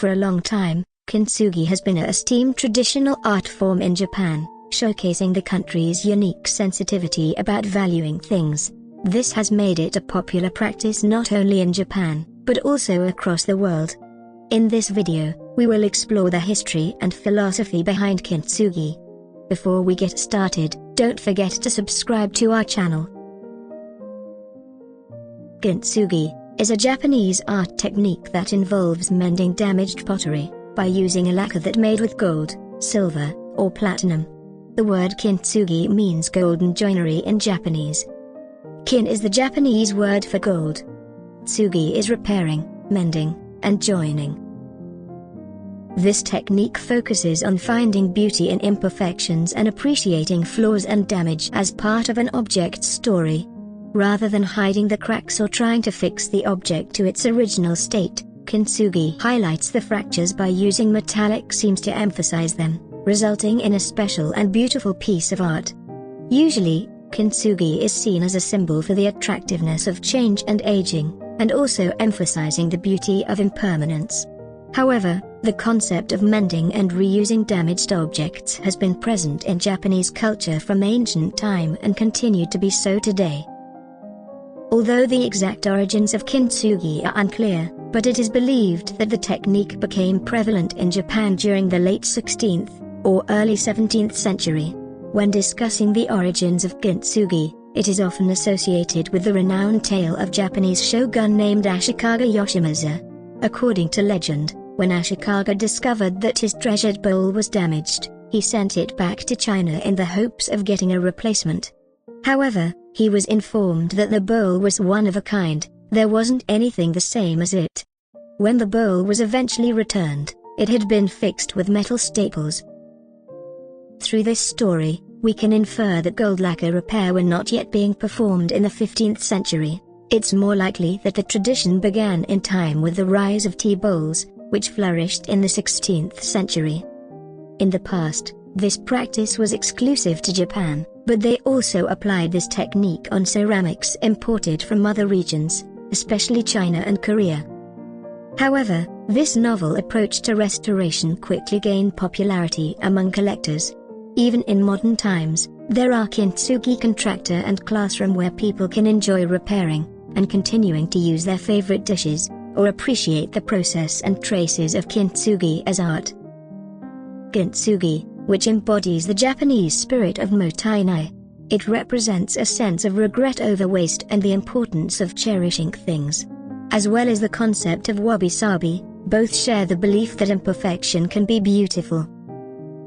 For a long time, Kintsugi has been an esteemed traditional art form in Japan, showcasing the country's unique sensitivity about valuing things. This has made it a popular practice not only in Japan, but also across the world. In this video, we will explore the history and philosophy behind Kintsugi. Before we get started, don't forget to subscribe to our channel. Kintsugi is a Japanese art technique that involves mending damaged pottery by using a lacquer that made with gold, silver, or platinum. The word Kintsugi means golden joinery in Japanese. Kin is the Japanese word for gold. Tsugi is repairing, mending, and joining. This technique focuses on finding beauty in imperfections and appreciating flaws and damage as part of an object's story. Rather than hiding the cracks or trying to fix the object to its original state, Kintsugi highlights the fractures by using metallic seams to emphasize them, resulting in a special and beautiful piece of art. Usually, Kintsugi is seen as a symbol for the attractiveness of change and aging, and also emphasizing the beauty of impermanence. However, the concept of mending and reusing damaged objects has been present in Japanese culture from ancient time and continued to be so today. Although the exact origins of Kintsugi are unclear, but it is believed that the technique became prevalent in Japan during the late 16th or early 17th century. When discussing the origins of Kintsugi, it is often associated with the renowned tale of Japanese shogun named Ashikaga Yoshimasa. According to legend, when Ashikaga discovered that his treasured bowl was damaged, he sent it back to China in the hopes of getting a replacement. However, he was informed that the bowl was one of a kind, there wasn't anything the same as it. When the bowl was eventually returned, it had been fixed with metal staples. Through this story, we can infer that gold lacquer repair were not yet being performed in the 15th century. It's more likely that the tradition began in time with the rise of tea bowls, which flourished in the 16th century. In the past, this practice was exclusive to Japan, but they also applied this technique on ceramics imported from other regions, especially China and Korea. However, this novel approach to restoration quickly gained popularity among collectors. Even in modern times, there are Kintsugi contractor and classroom where people can enjoy repairing and continuing to use their favorite dishes, or appreciate the process and traces of Kintsugi as art. Kintsugi, which embodies the Japanese spirit of mottainai. It represents a sense of regret over waste and the importance of cherishing things. As well as the concept of wabi-sabi, both share the belief that imperfection can be beautiful.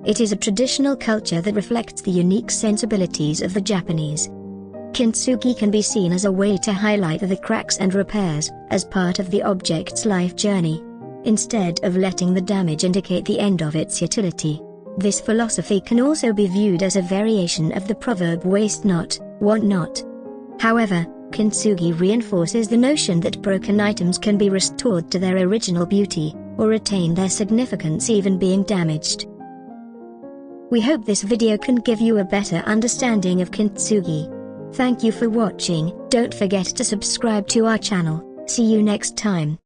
It is a traditional culture that reflects the unique sensibilities of the Japanese. Kintsugi can be seen as a way to highlight the cracks and repairs as part of the object's life journey, instead of letting the damage indicate the end of its utility. This philosophy can also be viewed as a variation of the proverb waste not, want not. However, Kintsugi reinforces the notion that broken items can be restored to their original beauty, or retain their significance even being damaged. We hope this video can give you a better understanding of Kintsugi. Thank you for watching. Don't forget to subscribe to our channel. See you next time.